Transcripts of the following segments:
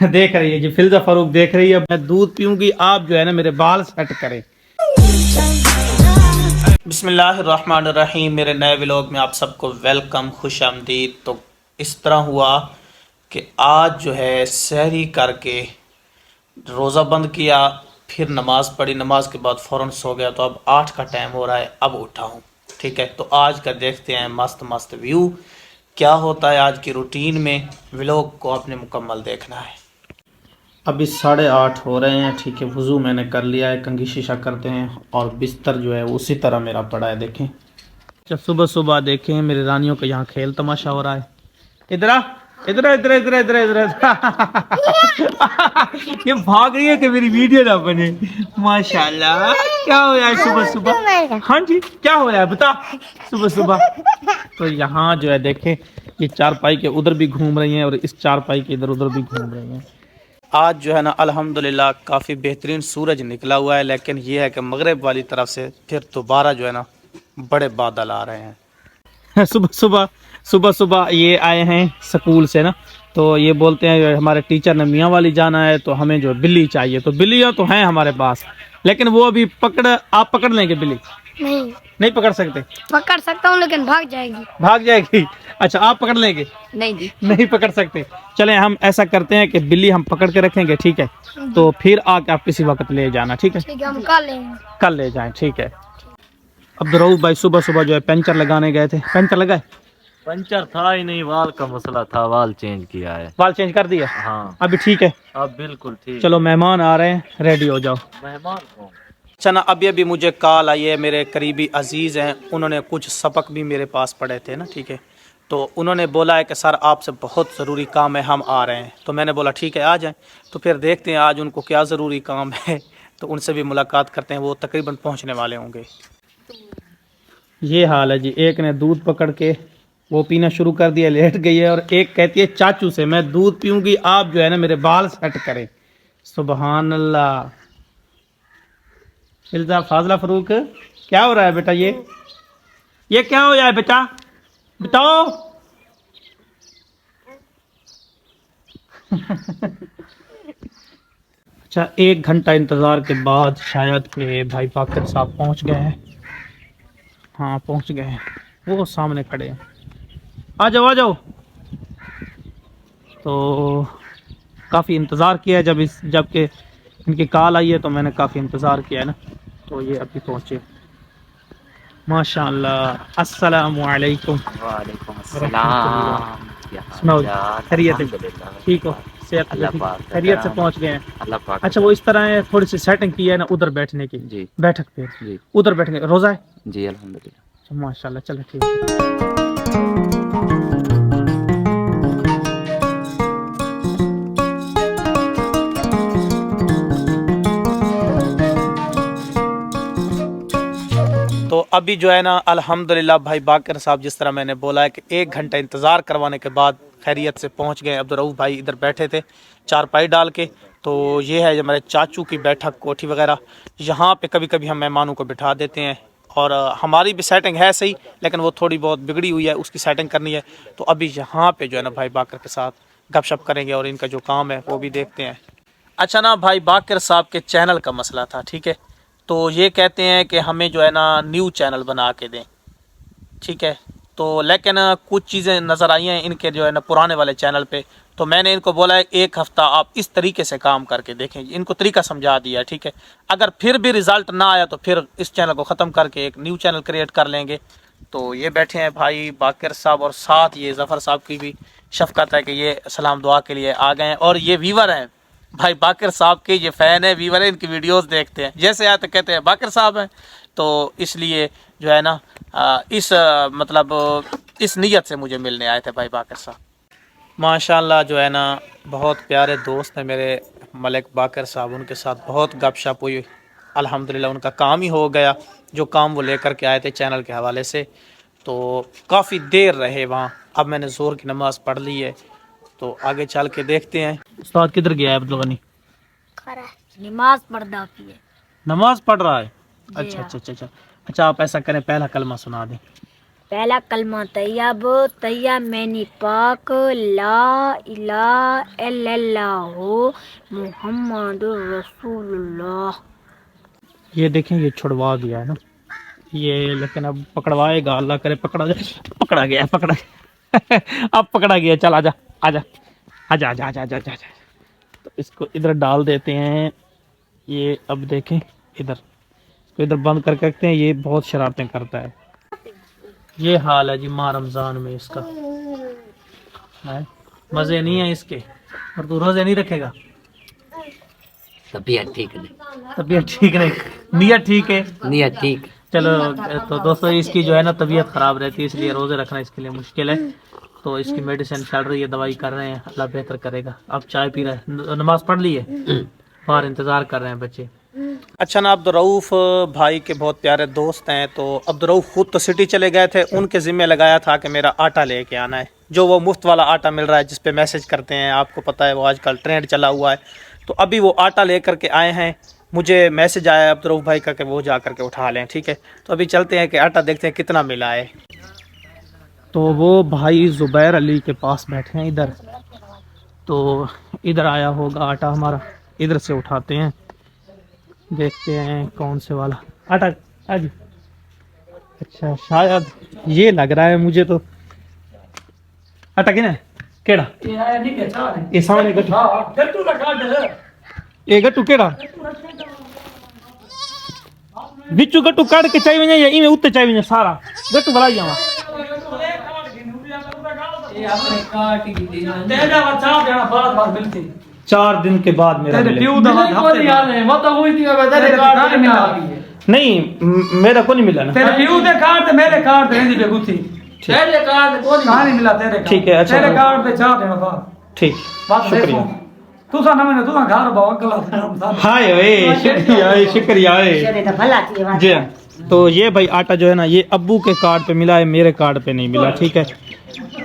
देख रही है जी, फिल्जा फारूक देख रही है। मैं दूध पीऊंगी, आप जो है ना मेरे बाल सेट करें। बिस्मिल्लाहिर्रहमानिर्रहीम। मेरे नए व्लॉग में आप सबको वेलकम, खुश आमदीद। तो इस तरह हुआ कि आज जो है सहरी करके रोज़ा बंद किया, फिर नमाज़ पढ़ी, नमाज के बाद फ़ौरन सो गया। तो अब 8 का टाइम हो रहा है, अब उठा हूँ। ठीक है, तो आज का देखते हैं मस्त मस्त व्यू क्या होता है आज की रूटीन में। व्लॉग को आपने मुकम्मल देखना है। अभी 8:30 हो रहे हैं। ठीक है, वज़ू मैंने कर लिया है, कंघी शीशा करते हैं और बिस्तर जो है उसी तरह मेरा पड़ा है। देखें, जब सुबह सुबह देखें मेरी रानियों का यहाँ खेल तमाशा हो रहा है। इधर आ, इधर इधर इधर इधर इधर ये भाग रही है कि मेरी वीडियो ना बने। माशाल्लाह, क्या हो रहा है सुबह सुबह? हाँ जी, क्या हो रहा है बता सुबह सुबह? तो यहाँ जो है देखें, ये चारपाई के उधर भी घूम रही हैं और इस चारपाई के इधर उधर भी घूम रही हैं। आज जो है ना अल्हम्दुलिल्लाह काफ़ी बेहतरीन सूरज निकला हुआ है, लेकिन ये है कि मगरिब वाली तरफ से फिर दोबारा जो है ना बड़े बादल आ रहे हैं। सुबह सुबह ये आए हैं स्कूल से ना, तो ये बोलते हैं हमारे टीचर ने मियाँ वाली जाना है, तो हमें जो बिल्ली चाहिए। तो बिल्लियाँ तो हैं हमारे पास, लेकिन वो अभी आप पकड़ लेंगे बिल्ली? नहीं पकड़ सकते। पकड़ सकता हूँ लेकिन भाग जाएगी। भाग जाएगी? अच्छा, आप पकड़ लेंगे? नहीं जी, नहीं पकड़ सकते। चलें, हम ऐसा करते हैं कि बिल्ली हम पकड़ के रखेंगे, ठीक है? तो फिर आके आप किसी वक्त ले जाना, ठीक है? ठीक है, हम कल लेंगे। कल ले जाएं, ठीक है। अब्दुर्रऊफ भाई सुबह सुबह जो है पंचर लगाने गए थे, पंचर लगाए? पंचर था ही नहीं, वाल का मसला था, वाल चेंज किया है। वाल चेंज कर दिया? हाँ, अभी ठीक है? अब बिल्कुल ठीक। चलो, मेहमान आ रहे हैं, रेडी हो जाओ। मेहमान कौन? अच्छा ना, अभी अभी मुझे कॉल आई है, मेरे करीबी अजीज़ हैं, उन्होंने कुछ सबक भी मेरे पास पढ़े थे ना, ठीक है? तो उन्होंने बोला है कि सर आपसे बहुत ज़रूरी काम है, हम आ रहे हैं। तो मैंने बोला ठीक है, आ जाएं। तो फिर देखते हैं आज उनको क्या ज़रूरी काम है, तो उनसे भी मुलाकात करते हैं। वो तकरीबन पहुंचने वाले होंगे। ये हाल है जी, एक ने दूध पकड़ के वो पीना शुरू कर दिया, लेट गई है, और एक कहती है चाचू से मैं दूध पीऊँगी, आप जो है ना मेरे बाल सेट करें। सुबहान अल्लाह। फिल्जा फाजला फरूक, क्या हो रहा है बेटा? ये क्या हो रहा है बेटा, बताओ। अच्छा, 1 घंटा इंतज़ार के बाद शायद के भाई बाकर साहब पहुंच गए हैं। हाँ, पहुंच गए हैं, वो सामने खड़े हैं। आ जाओ आ जाओ। तो काफ़ी इंतज़ार किया है, जबकि इनकी कॉल आई है तो मैंने काफ़ी इंतज़ार किया है ना। तो ये अभी पहुंचे, माशाअल्लाह। अस्सलामु अलैकुम। वालेकुम अस्सलाम। सुनाओ, खैरियत है? ठीक हो? सेहत खैरियत से पहुंच गए हैं? अल्लाह पाक। अच्छा, वो इस तरह है, थोड़ी सी सेटिंग की है ना उधर बैठने की। जी बैठक पे जी उधर बैठने, रोज़ा है? जी अल्हम्दुलिल्लाह। अच्छा, माशाल्लाह, चलो ठीक है। तो अभी जो है ना अल्हम्दुलिल्लाह भाई बाकर साहब, जिस तरह मैंने बोला है कि 1 घंटा इंतज़ार करवाने के बाद खैरियत से पहुंच गए। अब्दुर्रऊफ भाई इधर बैठे थे चारपाई डाल के। तो ये है हमारे चाचू की बैठक, कोठी वगैरह। यहाँ पे कभी कभी हम मेहमानों को बिठा देते हैं, और हमारी भी सेटिंग है सही, लेकिन वो थोड़ी बहुत बिगड़ी हुई है, उसकी सेटिंग करनी है। तो अभी यहाँ पे जो है ना भाई बाकर के साथ गपशप करेंगे और इनका जो काम है वो भी देखते हैं। अच्छा ना, भाई बाकर साहब के चैनल का मसला था, ठीक है? तो ये कहते हैं कि हमें जो है ना न्यू चैनल बना के दें, ठीक है? तो लेकिन कुछ चीज़ें नज़र आई हैं इनके जो है ना पुराने वाले चैनल पे। तो मैंने इनको बोला है 1 हफ़्ता आप इस तरीके से काम करके देखें, इनको तरीका समझा दिया, ठीक है? अगर फिर भी रिज़ल्ट ना आया तो फिर इस चैनल को ख़त्म करके एक न्यू चैनल क्रिएट कर लेंगे। तो ये बैठे हैं भाई बाकर साहब, और साथ ये ज़फ़र साहब की भी शफ़क़त है कि ये सलाम दुआ के लिए आ गए हैं। और ये व्यूवर हैं भाई बाकर साहब के, ये फ़ैन है, व्यूवर है, इनकी वीडियोस देखते हैं, जैसे आते कहते हैं बाकर साहब हैं। तो इसलिए जो है ना मतलब इस नीयत से मुझे मिलने आए थे भाई बाकर साहब। माशाल्लाह जो है ना बहुत प्यारे दोस्त हैं मेरे मलिक बाकर साहब, उनके साथ बहुत गपशप हुई। अल्हम्दुलिल्लाह उनका काम ही हो गया, जो काम वो लेकर के आए थे चैनल के हवाले से। तो काफ़ी देर रहे वहाँ। अब मैंने ज़ोर की नमाज़ पढ़ ली है, तो आगे चल के देखते हैं। उस्ताद किधर गया है अब्दुल गनी? नमाज पढ़ता है। नमाज पढ़ रहा है? अच्छा अच्छा अच्छा अच्छा। अच्छा, आप ऐसा करें, पहला कलमा सुना दें। पहला कलमा तैयब तैयब मैनी पाक ला इलाहा इल्लल्लाह मुहम्मदुर रसूलुल्लाह। ये देखें ये छुड़वा दिया है ना ये, लेकिन अब पकड़वाएगा अल्लाह करे पकड़ा जाए। पकड़ा गया पकड़ा गया अब पकड़ा गया। चल आजा आजा आजा आजा आजा आजा आजा। तो इसको इधर डाल देते हैं। ये अब देखें इधर, इसको इधर बंद करके रखते हैं। ये बहुत शरारतें करता है। ये हाल है जी माह रमज़ान में इसका है। मज़े नहीं है इसके। और तू रोज़े नहीं रखेगा? तबीयत ठीक नहीं। तबीयत ठीक नहीं, नीयत ठीक है। नियत ठीक। चलो तो दोस्तों इसकी जो है ना तबीयत ख़राब रहती है, इसलिए रोज़े रखना इसके लिए मुश्किल है। तो इसकी मेडिसिन चल रही है, दवाई कर रहे हैं, अल्लाह बेहतर करेगा। अब चाय पी रहे हैं, नमाज पढ़ ली है, बाहर इंतज़ार कर रहे हैं बच्चे। अच्छा ना, अब्दुर्रऊफ़ भाई के बहुत प्यारे दोस्त हैं। तो अब्दुर्रऊफ़ खुद तो सिटी चले गए थे, उनके ज़िम्मे लगाया था कि मेरा आटा लेके आना है, जो वो मुफ्त वाला आटा मिल रहा है जिस पे मैसेज करते हैं। आपको पता है वो आजकल ट्रेंड चला हुआ है। तो अभी वो आटा ले करके आए हैं। मुझे मैसेज आया अब्दुर्रऊफ़ भाई का कि वो जा करके उठा लें। ठीक है, तो अभी चलते हैं कि आटा देखते हैं कितना मिला है। तो वो भाई ज़ुबैर अली के पास बैठे हैं इधर। तो इधर आया होगा आटा हमारा, इधर से उठाते हैं, देखते हैं कौन से वाला आटा आज। अच्छा शायद ये लग रहा है मुझे तो। आटा किना केड़ा ये सामने गट्टू ये गट्टू केड़ा बिचू गट्टू काट के चाय वञे या इमे उत्ते चाय वञे सारा गट्टू भलाई जावा। चार दिन के बाद मेरा नहीं, मेरा को नहीं मिला ना। तेरे प्यू दे कार्ड ते मेरे कार्ड ते रहंदी बेगुथी। तेरे कार्ड को नहीं मिला तेरे। ठीक है, अच्छा तेरे कार्ड पे चाह देना बात। ठीक, शुक्रिया। तू सा ना मैंने तू घर बाव गला। हाय ओए शुक्रिया शुक्रिया जी। तो ये भाई आटा जो है ना ये अब्बू के कार्ड पे मिला है, मेरे कार्ड पे नहीं मिला। ठीक है,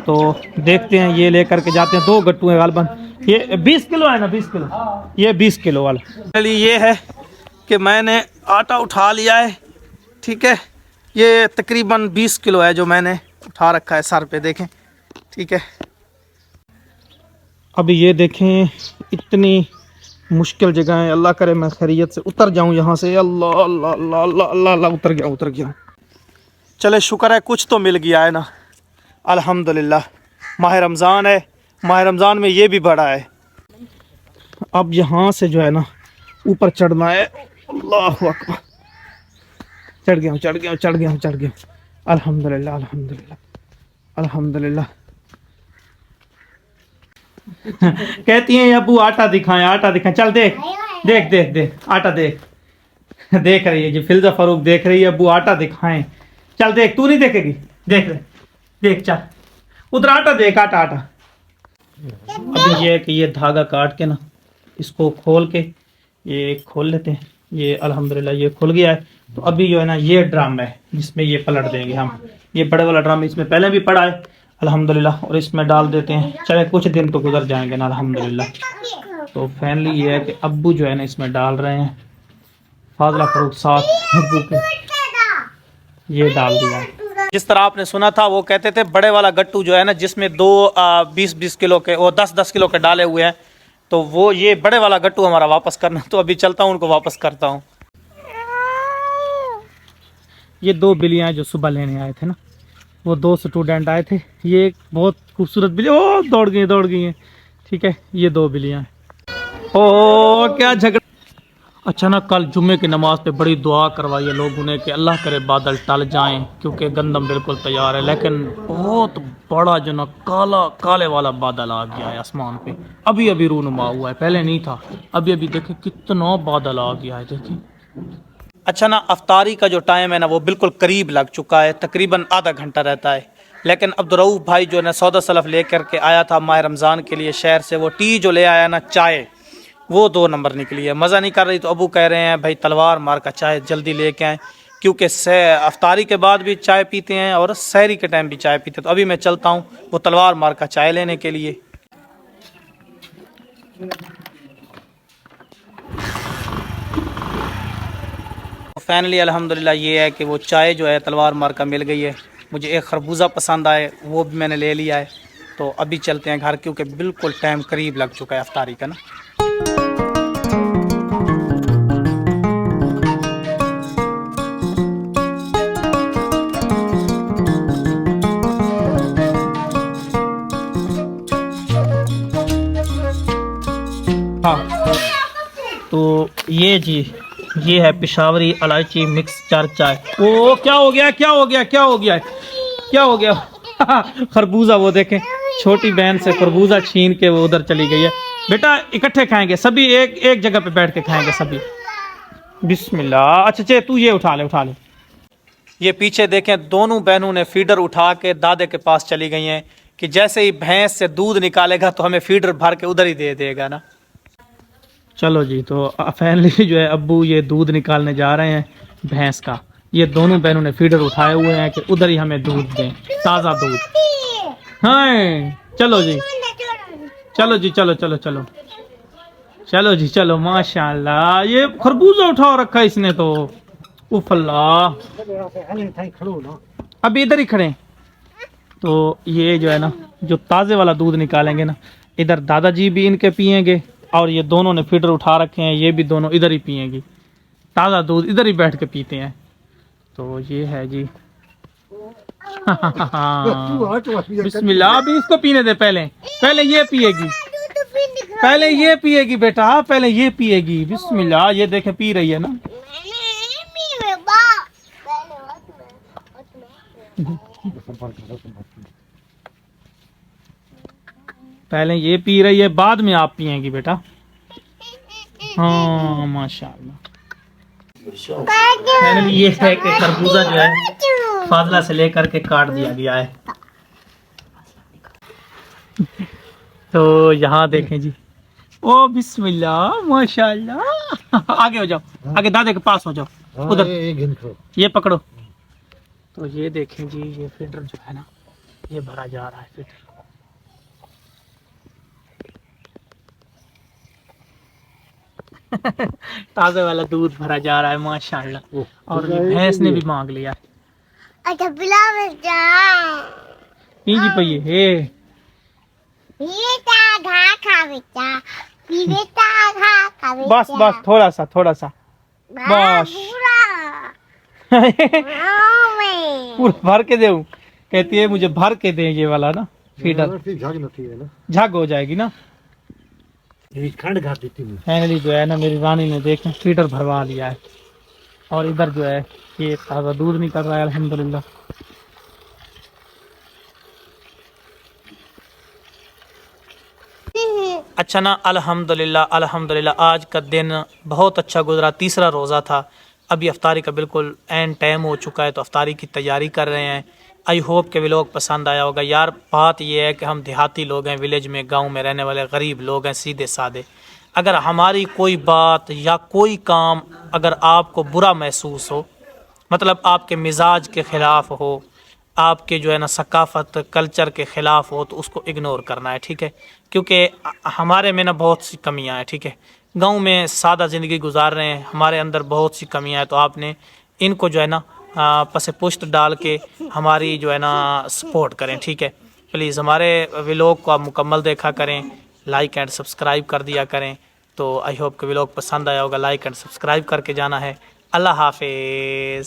तो देखते हैं, ये लेकर के जाते हैं। 2 गट्टू हैं गालबन। ये 20 किलो है ना, 20 किलो, ये 20 किलो वाला। चलिए ये है कि मैंने आटा उठा लिया है। ठीक है, ये तकरीबन 20 किलो है जो मैंने उठा रखा है सर पे, देखें। ठीक है, अभी ये देखें इतनी मुश्किल जगह है। अल्लाह करे मैं खैरियत से उतर जाऊं यहाँ से। अल्लाह अल्लाह अल्लाह अल्लाह अल्लाह अल्लाह, उतर गया। चले शुक्र है कुछ तो मिल गया है ना, अल्हम्दुलिल्लाह। माह रमज़ान है, माह रमज़ान में ये भी बड़ा है। अब यहाँ से जो है ना ऊपर चढ़ना है। अल्लाह अकबर, चढ़ गया। अल्हम्दुलिल्लाह अल्हम्दुलिल्लाह अल्हम्दुलिल्लाह। कहती हैं अबू आटा दिखाएं। चल देख आटा देख रही है जी। फिल्जा फारूक देख रही है, अबू आटा दिखाएं। चल देख, तू नहीं देखेगी? देख चल उधर आटा देख, आटा। अभी ये है कि ये धागा काट के ना इसको खोल के ये खोल लेते हैं। ये अल्हम्दुलिल्लाह ये खुल गया है। तो अभी जो है ना ये ड्रम है जिसमें ये पलट देंगे हम। ये बड़े वाला ड्रम इसमें पहले भी पड़ा है अल्हम्दुलिल्लाह, और इसमें डाल देते हैं। चले कुछ दिन तो गुजर जाएंगे ना अल्हम्दुलिल्लाह। तो फाइनली ये है कि अब्बू जो है ना इसमें डाल रहे हैं। फाजला फरूक साथ अब्बू के ये डाल दिया है। जिस तरह आपने सुना था वो कहते थे बड़े वाला गट्टू जो है ना जिसमें 20-20 किलो के और 10-10 किलो के डाले हुए हैं, तो वो ये बड़े वाला गट्टू हमारा वापस करना। तो अभी चलता हूँ उनको वापस करता हूँ। ये 2 बिल्लियाँ जो सुबह लेने आए थे ना, वो 2 स्टूडेंट आए थे। ये एक बहुत खूबसूरत बिल्ली, ओ दौड़ गई हैं। ठीक है, ये 2 बिल्लियाँ हैं। ओ क्या झगड़ा। अच्छा ना, कल जुम्मे की नमाज पे बड़ी दुआ करवाई है लोगों ने कि अल्लाह करे बादल टल जाएं, क्योंकि गंदम बिल्कुल तैयार है। लेकिन बहुत बड़ा जो ना काले वाला बादल आ गया है आसमान पे। अभी रूनुमा हुआ है, पहले नहीं था। अभी देखे कितना बादल आ गया है, देखिए। अच्छा ना, अफ्तारी का जो टाइम है ना वो बिल्कुल करीब लग चुका है, तकरीबन आधा घंटा रहता है। लेकिन अब्दुर्रऊफ़ भाई जो है ना सौदा सलफ ले करके आया था माह रमज़ान के लिए शहर से, वो टी जो ले आया ना चाय, वो 2 नंबर निकली है। मज़ा नहीं कर रही। तो अबू कह रहे हैं भाई तलवार मार का चाय जल्दी लेके आएँ, क्योंकि अफ्तारी के बाद भी चाय पीते हैं और सहरी के टाइम भी चाय पीते हैं। तो अभी मैं चलता हूँ वो तलवार मार का चाय लेने के लिए। फाइनली अल्हम्दुलिल्लाह ये है कि वो चाय जो है तलवार मार का मिल गई है। मुझे एक खरबूजा पसंद आए, वो भी मैंने ले लिया है। तो अभी चलते हैं घर, क्योंकि बिल्कुल टाइम करीब लग चुका है अफ्तारी का ना। हाँ, तो ये जी, ये है पेशावरी इलायची मिक्स चार चाय। ओ क्या हो गया, क्या हो गया, क्या हो गया, क्या हो गया? खरबूजा, वो देखें, छोटी बहन से खरबूजा छीन के वो उधर चली गई है। बेटा इकट्ठे खाएंगे सभी, एक जगह पे बैठ के खाएंगे सभी। बिस्मिल्लाह। अच्छा चे तू ये उठा ले, उठा ले। ये पीछे देखें, दोनों बहनों ने फीडर उठा के दादे के पास चली गई हैं कि जैसे ही भैंस से दूध निकालेगा तो हमें फीडर भर के उधर ही दे देगा ना। चलो जी, तो फाइनली जो है अब्बू ये दूध निकालने जा रहे हैं भैंस का। ये दोनों बहनों ने फीडर उठाए हुए हैं कि उधर ही हमें दूध दें, ताज़ा दूध। हाँ चलो जी, चलो जी, चलो चलो चलो चलो जी, चलो। माशाल्लाह, ये खरबूजा उठा रखा है इसने तो। उफ अल्लाह, अभी इधर ही खड़े। तो ये जो है ना, जो ताज़े वाला दूध निकालेंगे ना, इधर दादाजी भी इनके पियेंगे, और ये दोनों ने फीडर उठा रखे हैं, ये भी दोनों इधर ही पियेंगी। ताज़ा दूध इधर ही बैठ के पीते हैं। तो ये है जी। बिस्मिल्लाह, अभी इसको पीने दे, पहले ये पिएगी, पहले ये पिएगी बेटा, पहले ये पिएगी। बिस्मिल्लाह, ये देखे पी रही है ना। पहले ये पी रही है, बाद में आप पिएंगी बेटा। हाँ माशाल्लाह। ये है कि खरबूजा जो है फाजला से लेकर के काट दिया गया है। तो यहाँ देखें जी, ओ बिस्मिल्लाह माशाल्लाह। आगे हो जाओ, आगे दादे के पास हो जाओ, उधर ये पकड़ो। तो ये देखें जी, ये फीडर जो है ना, ये भरा जा रहा है फीडर। ताज़े वाला दूध भरा जा रहा है माशाल्लाह। और ये भैंस ने भी मांग लिया। अच्छा पिला बेटा, पीजी पइए हे, ये ता घा खा बेटा, पी बेटा घा खा बेटा। बस बस, थोड़ा सा, थोड़ा सा बस। पूरा भर के दे, कहती है मुझे भर के दे ये वाला ना फीडर, झग हो जाएगी ना। फाइनली जो है ना, मेरी रानी ने देखें फीडर भरवा लिया है, और इधर जो है ये ताज़ा दूध निकल रहा है अल्हम्दुलिल्लाह। अच्छा ना, अल्हम्दुलिल्लाह अल्हम्दुलिल्लाह, आज का दिन बहुत अच्छा गुजरा। तीसरा रोज़ा था, अभी अफ्तारी का बिल्कुल एंड टाइम हो चुका है, तो अफ्तारी की तैयारी कर रहे हैं। आई होप कि व्लॉग पसंद आया होगा। यार बात यह है कि हम देहाती लोग हैं, विलेज में, गांव में रहने वाले गरीब लोग हैं, सीधे साधे। अगर हमारी कोई बात या कोई काम अगर आपको बुरा महसूस हो, मतलब आपके मिजाज के ख़िलाफ़ हो, आपके जो है ना सकाफ़त कल्चर के ख़िलाफ़ हो, तो उसको इग्नोर करना है, ठीक है। क्योंकि हमारे में ना बहुत सी कमियां हैं, ठीक है। गांव में सादा ज़िंदगी गुजार रहे हैं, हमारे अंदर बहुत सी कमियां हैं। तो आपने इनको जो है ना पसे पुश्त डाल के हमारी जो है ना सपोर्ट करें, ठीक है। प्लीज़ हमारे व्लॉग को आप मुकम्मल देखा करें, लाइक एंड सब्सक्राइब कर दिया करें। तो आई होप कि व्लॉग पसंद आया होगा, लाइक एंड सब्सक्राइब करके जाना है। अल्लाह हाफिज़।